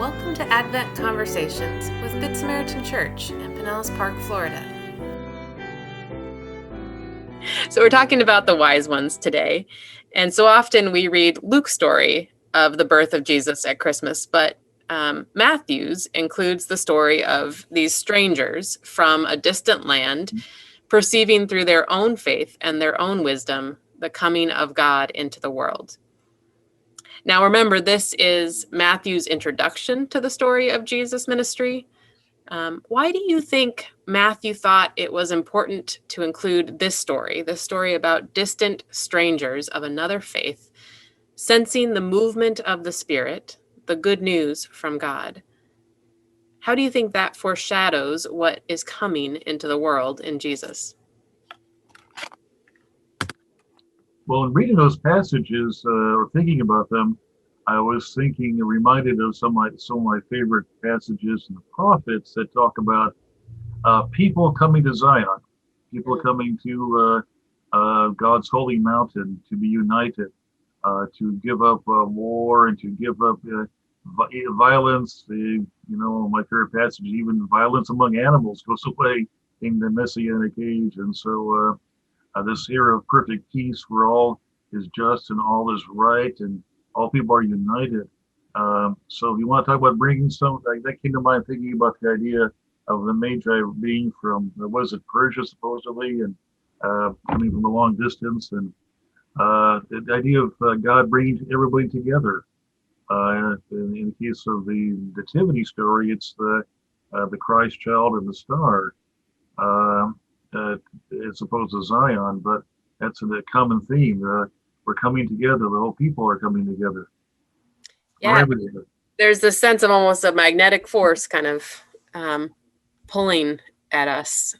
Welcome to Advent Conversations with Good Samaritan Church in Pinellas Park, Florida. So we're talking about the wise ones today. And so often we read Luke's story of the birth of Jesus at Christmas, but Matthew's includes the story of these strangers from a distant land perceiving through their own faith and their own wisdom the coming of God into the world. Now, remember, this is Matthew's introduction to the story of Jesus' ministry. Why do you think Matthew thought it was important to include this story about distant strangers of another faith, sensing the movement of the Spirit, the good news from God? How do you think that foreshadows what is coming into the world in Jesus? Well, in reading those passages or thinking about them, I was reminded of some of my favorite passages in the prophets that talk about people coming to Zion, people coming to God's holy mountain to be united, to give up war and to give up violence. My favorite passage, even violence among animals goes away in the Messianic age. And so this era of perfect peace where all is just and all is right and all people are united. So if you want to talk about bringing some, that came to mind thinking about the idea of the Magi being from, was it Persia supposedly, and coming from a long distance, and the idea of God bringing everybody together. In the case of the nativity story, it's the Christ child and the star, as opposed to Zion, but that's a common theme. We're coming together. The whole people are coming together. Yeah, there's this sense of almost a magnetic force kind of pulling at us.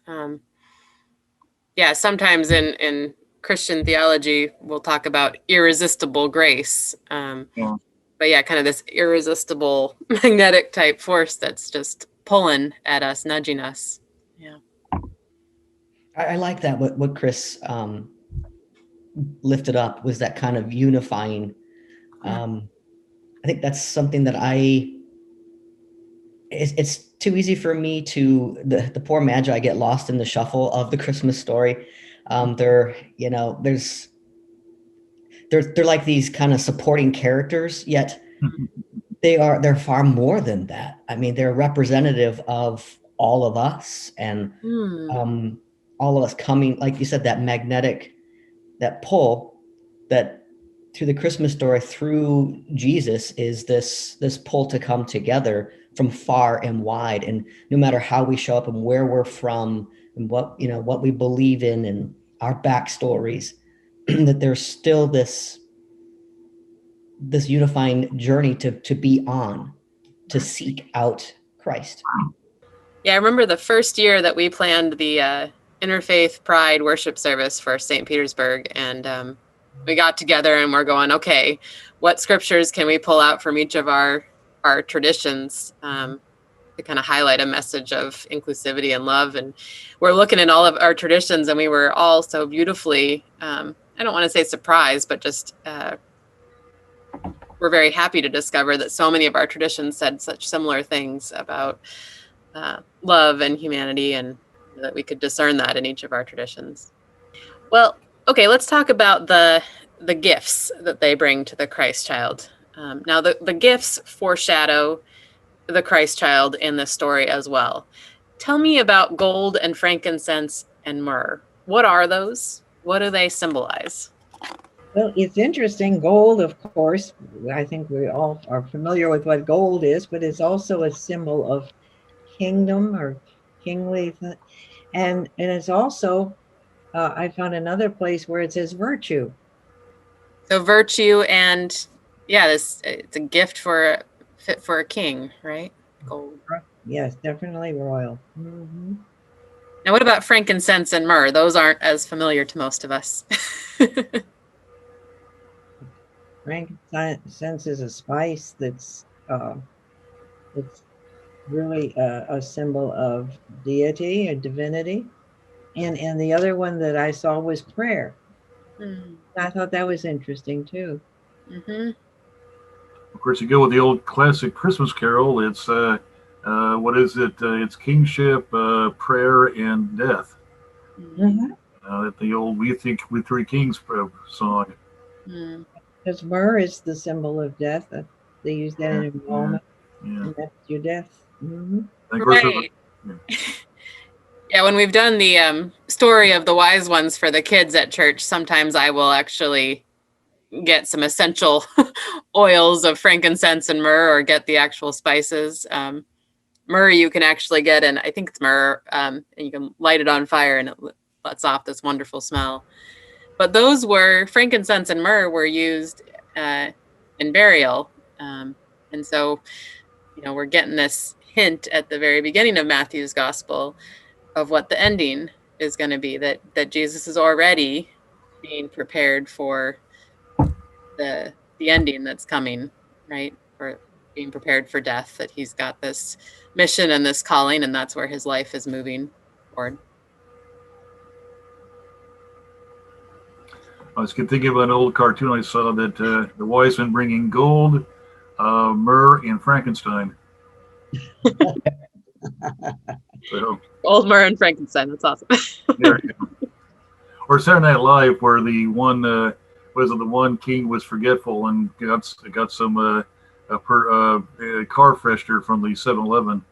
Sometimes in Christian theology, we'll talk about irresistible grace. But yeah, kind of this irresistible magnetic type force that's just pulling at us, nudging us. Yeah. I like that. What Chris lifted up was that kind of unifying. I think that's something that it's too easy for me to, the poor Magi get lost in the shuffle of the Christmas story. They're like these kind of supporting characters, yet they're far more than that. I mean, they're representative of all of us, and all of us coming, like you said, that pull that through the Christmas story, through Jesus, is this pull to come together from far and wide. And no matter how we show up and where we're from and what we believe in and our backstories, that there's still this unifying journey to be on, to seek out Christ. Yeah, I remember the first year that we planned the Interfaith Pride worship service for St. Petersburg, and we got together and we're going, okay, what scriptures can we pull out from each of our traditions to kind of highlight a message of inclusivity and love? And we're looking at all of our traditions, and we were all so beautifully, I don't want to say surprised, but just we're very happy to discover that so many of our traditions said such similar things about love and humanity, and that we could discern that in each of our traditions. Well, okay, let's talk about the gifts that they bring to the Christ child. Now, the gifts foreshadow the Christ child in this story as well. Tell me about gold and frankincense and myrrh. What are those? What do they symbolize? Well, it's interesting. Gold, of course, I think we all are familiar with what gold is, but it's also a symbol of kingdom or kingly. And it's also, I found another place where it says virtue. So virtue, and it's a gift fit for a king, right? Gold. Yes, definitely royal. Mm-hmm. Now, what about frankincense and myrrh? Those aren't as familiar to most of us. Frankincense is a spice that's it's really a symbol of deity and divinity. And the other one that I saw was prayer. I thought that was interesting too. Mm-hmm. Of course, you go with the old classic Christmas Carol. It's what is it? It's kingship, prayer, and death. Mhm. The old "We Think We Three Kings" song. Mm. Because myrrh is the symbol of death. They use that in embalming, Yeah. and that's your death. Hmm. And of course, Right. Yeah, when we've done the story of the wise ones for the kids at church, sometimes I will actually get some essential oils of frankincense and myrrh, or get the actual spices. Myrrh you can actually get, and I think it's myrrh, and you can light it on fire and it lets off this wonderful smell. But those were frankincense and myrrh were used in burial, and so we're getting this hint at the very beginning of Matthew's gospel of what the ending is going to be, that Jesus is already being prepared for the ending that's coming, right? For being prepared for death, that he's got this mission and this calling, and that's where his life is moving forward. I was thinking of an old cartoon I saw that the wise men bringing gold, myrrh, and Frankenstein. So, Old myrrh and frankincense, that's awesome. there you go. Or Saturday Night Live, where the one the one king was forgetful and got some car freshener from the 7-Eleven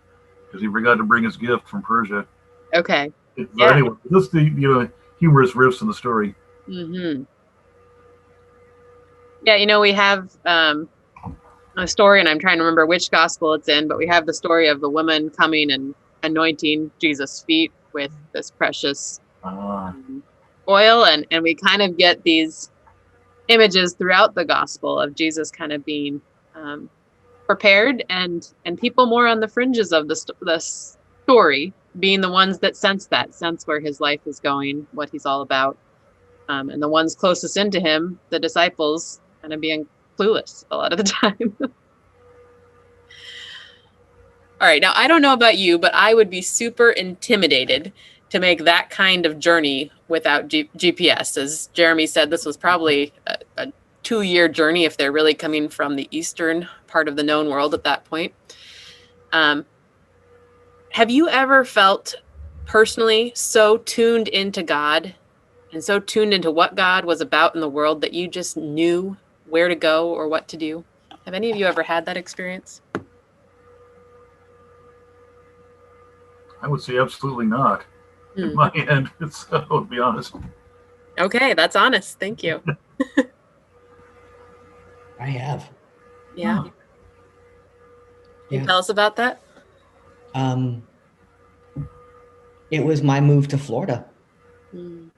because he forgot to bring his gift from Persia. Okay. But Yeah. anyway, just the humorous riffs in the story. Mm-hmm. Yeah, we have a story, and I'm trying to remember which gospel it's in, but we have the story of the woman coming and anointing Jesus' feet with this precious oil, and we kind of get these images throughout the gospel of Jesus kind of being prepared, and people more on the fringes of the story being the ones that sense where his life is going, what he's all about, and the ones closest into him, the disciples, kind of being clueless a lot of the time. All right, now I don't know about you, but I would be super intimidated to make that kind of journey without GPS. As Jeremy said, this was probably a 2-year journey if they're really coming from the eastern part of the known world at that point. Have you ever felt personally so tuned into God and so tuned into what God was about in the world that you just knew where to go or what to do? Have any of you ever had that experience? I would say absolutely not. In my end, to be honest. Okay, that's honest. Thank you. I have. Yeah. Huh. Yeah. Can you tell us about that? It was my move to Florida. Mm.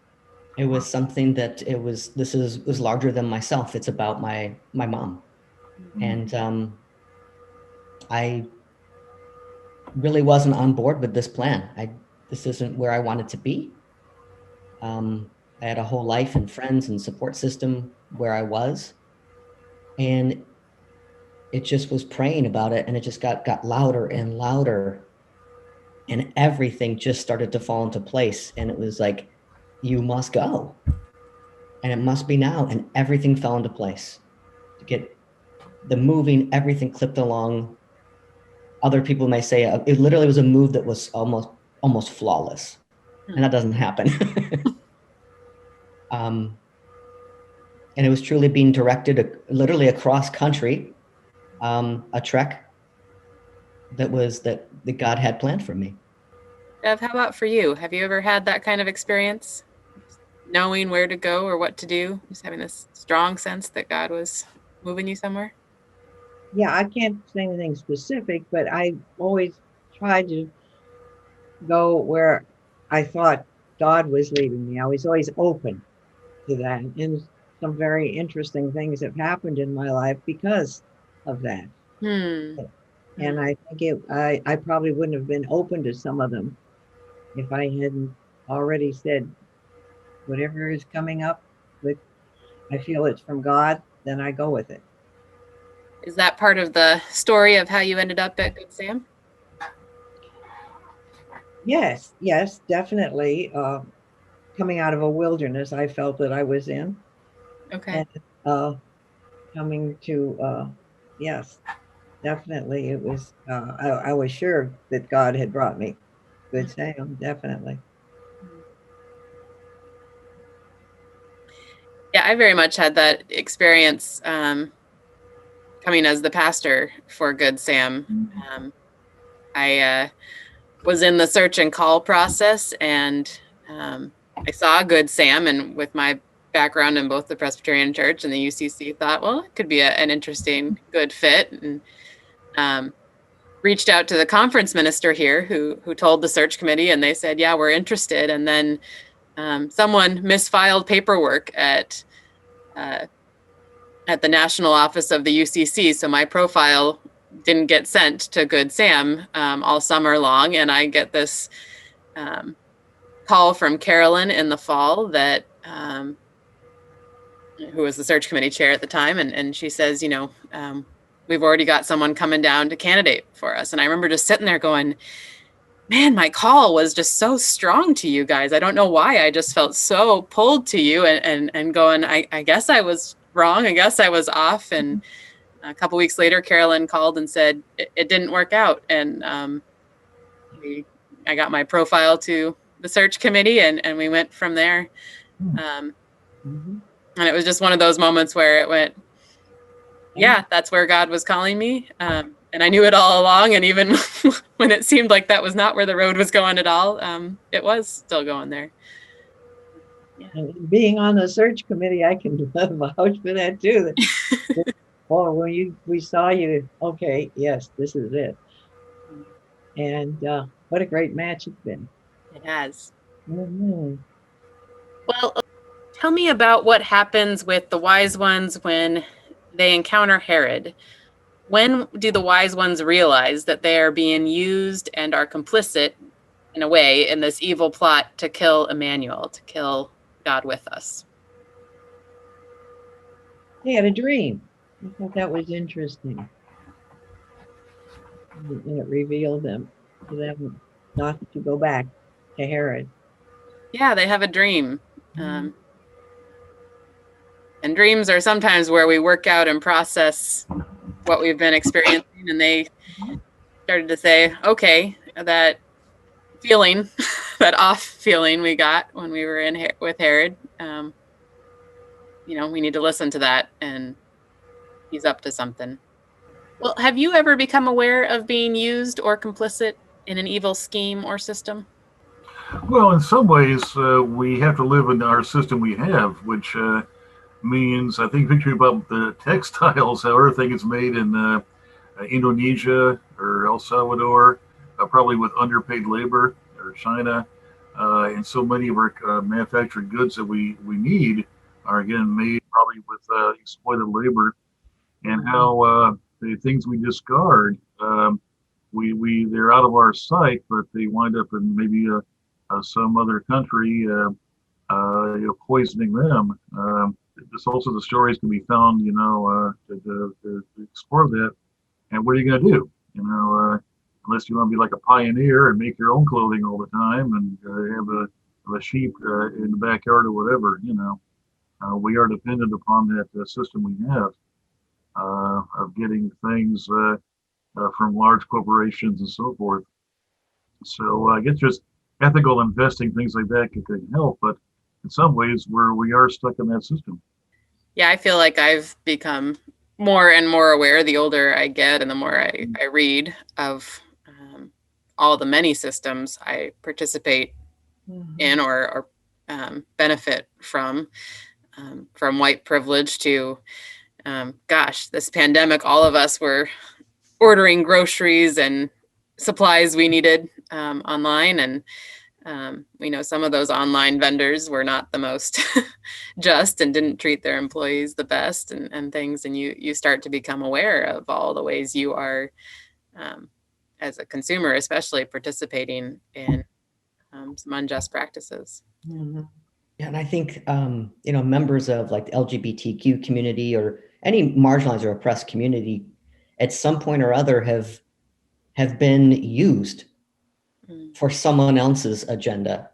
It was something that was larger than myself. It's about my mom. And I really wasn't on board with this plan. This isn't where I wanted to be. I had a whole life and friends and support system where I was. And it just was praying about it, and it just got louder and louder. And everything just started to fall into place. And it was like, you must go. And it must be now. And everything fell into place. To get the moving, everything clipped along. Other people may say it literally was a move that was almost flawless. And that doesn't happen. And it was truly being directed literally across country, a trek that God had planned for me. Bev, how about for you? Have you ever had that kind of experience? Knowing where to go or what to do? Just having this strong sense that God was moving you somewhere? Yeah, I can't say anything specific, but I always tried to go where I thought God was leading me. I was always open to that. And some very interesting things have happened in my life because of that. And I think I probably wouldn't have been open to some of them if I hadn't already said, whatever is coming up, I feel it's from God, then I go with it. Is that part of the story of how you ended up at Good Sam? Yes, definitely. Coming out of a wilderness, I felt that I was in. Okay. And coming to Yes, definitely. It was. I was sure that God had brought me good Sam. Definitely. Yeah, I very much had that experience coming as the pastor for Good Sam. I was in the search and call process, and I saw Good Sam, and with my background in both the Presbyterian Church and the UCC, thought, well, it could be an interesting, good fit, and reached out to the conference minister here, who told the search committee, and they said, yeah, we're interested. And then someone misfiled paperwork at the national office of the UCC, so my profile didn't get sent to Good Sam all summer long, and I get this call from Carolyn in the fall that who was the search committee chair at the time, and she says, we've already got someone coming down to candidate for us. And I remember just sitting there going, man, my call was just so strong to you guys. I don't know why. I just felt so pulled to you, and going, I guess I was wrong. I guess I was off. And a couple weeks later, Carolyn called and said it didn't work out. And I got my profile to the search committee, and we went from there. And it was just one of those moments where it went, yeah, that's where God was calling me. And I knew it all along. And even when it seemed like that was not where the road was going at all, it was still going there. Yeah. And being on the search committee, I can vouch for that too. Oh, when we saw you, okay, yes, this is it. And what a great match it's been. It has. Mm-hmm. Well, tell me about what happens with the wise ones when they encounter Herod. When do the wise ones realize that they are being used and are complicit, in a way, in this evil plot to kill Emmanuel, to kill God with us? They had a dream. I thought that was interesting. And it revealed them to them not to go back to Herod. Yeah, they have a dream. And dreams are sometimes where we work out and process what we've been experiencing. And they started to say, okay, that feeling, that off feeling we got when we were with Herod, we need to listen to that, and he's up to something. Well, have you ever become aware of being used or complicit in an evil scheme or system? Well, in some ways, we have to live in our system we have, which means, I think, picture about the textiles, how everything is made in Indonesia or El Salvador, probably with underpaid labor, or China. And so many of our manufactured goods that we need are, again, made probably with exploited labor. And how the things we discard, they're out of our sight, but they wind up in maybe some other country, poisoning them. This also, the stories can be found, to explore that. And what are you going to do? Unless you want to be like a pioneer and make your own clothing all the time and have a sheep in the backyard or whatever. We are dependent upon that system we have of getting things from large corporations and so forth. So I guess just ethical investing, things like that can help, but in some ways we are stuck in that system. Yeah, I feel like I've become more and more aware the older I get and the more I read of all the many systems I participate in or benefit from white privilege to, this pandemic, all of us were ordering groceries and supplies we needed online. And we know some of those online vendors were not the most just and didn't treat their employees the best and things. And you start to become aware of all the ways you are, as a consumer, especially participating in some unjust practices. Mm-hmm. Yeah, and I think, members of like the LGBTQ community or any marginalized or oppressed community at some point or other have been used for someone else's agenda,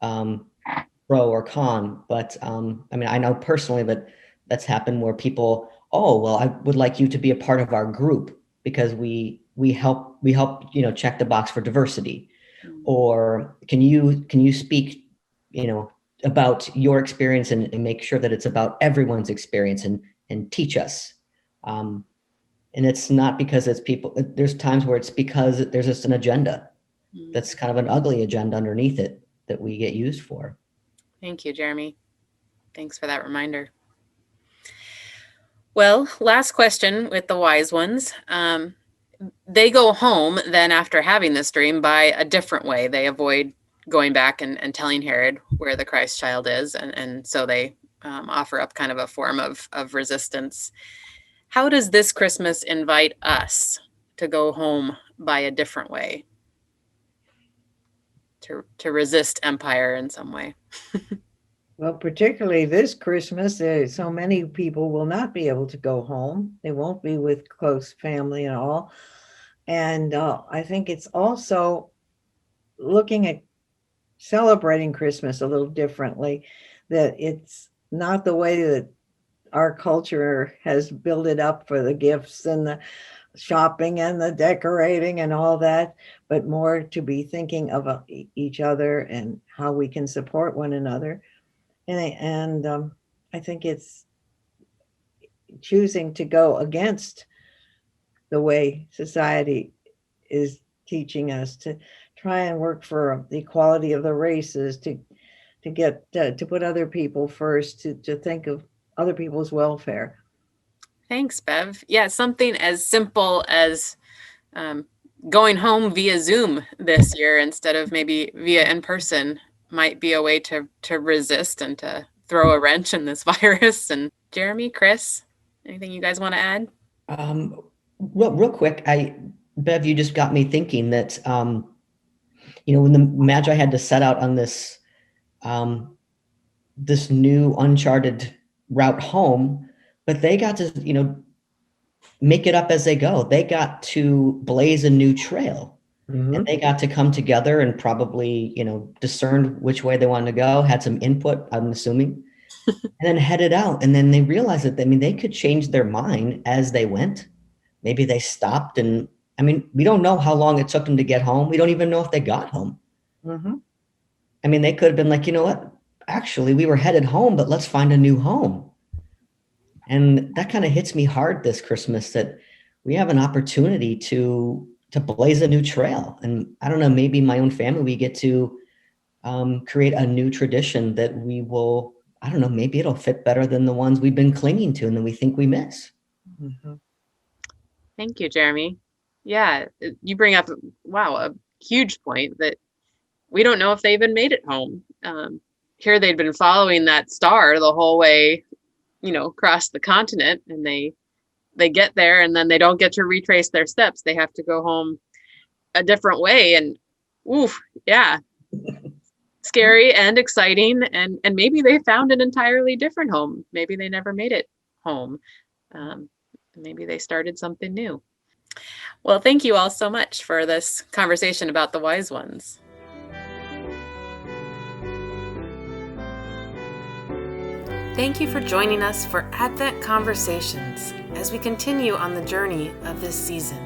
pro or con. But I know personally that that's happened where people oh, well, I would like you to be a part of our group because we help, check the box for diversity. Or can you speak, about your experience and make sure that it's about everyone's experience and teach us. And it's not because it's people, there's times where it's because there's just an agenda that's kind of an ugly agenda underneath it that we get used for. Thank you, Jeremy. Thanks for that reminder. Well, last question with the wise ones. They go home then after having this dream by a different way. They avoid going back and telling Herod where the Christ child is. And so they offer up kind of a form of resistance. How does this Christmas invite us to go home by a different way? To resist empire in some way? Well, particularly this Christmas, so many people will not be able to go home. They won't be with close family and all. And I think it's also looking at celebrating Christmas a little differently, that it's not the way that our culture has built it up for the gifts and the shopping and the decorating and all that, but more to be thinking of each other and how we can support one another. And I think it's choosing to go against the way society is teaching us, to try and work for the equality of the races, to get to put other people first, to think of other people's welfare. Thanks, Bev. Yeah, something as simple as going home via Zoom this year instead of maybe via in person might be a way to resist and to throw a wrench in this virus. And Jeremy, Chris, anything you guys want to add? Real quick, Bev, you just got me thinking that, when the Magi had to set out on this, this new uncharted route home, but they got to, make it up as they go. They got to blaze a new trail. Mm-hmm. And they got to come together and probably, discern which way they wanted to go, had some input, I'm assuming, and then headed out. And then they realized that, they could change their mind as they went. Maybe they stopped. And we don't know how long it took them to get home. We don't even know if they got home. Mm-hmm. They could have been like, you know what? Actually, we were headed home, but let's find a new home. And that kind of hits me hard this Christmas, that we have an opportunity to blaze a new trail. And I don't know, maybe my own family, we get to create a new tradition that we will, I don't know, maybe it'll fit better than the ones we've been clinging to and that we think we miss. Mm-hmm. Thank you, Jeremy. Yeah, you bring up, a huge point that we don't know if they even made it home. Here they'd been following that star the whole way, across the continent, and they get there and then they don't get to retrace their steps. They have to go home a different way. And scary and exciting. And maybe they found an entirely different home. Maybe they never made it home. Maybe they started something new. Well, thank you all so much for this conversation about the wise ones. Thank you for joining us for Advent Conversations as we continue on the journey of this season.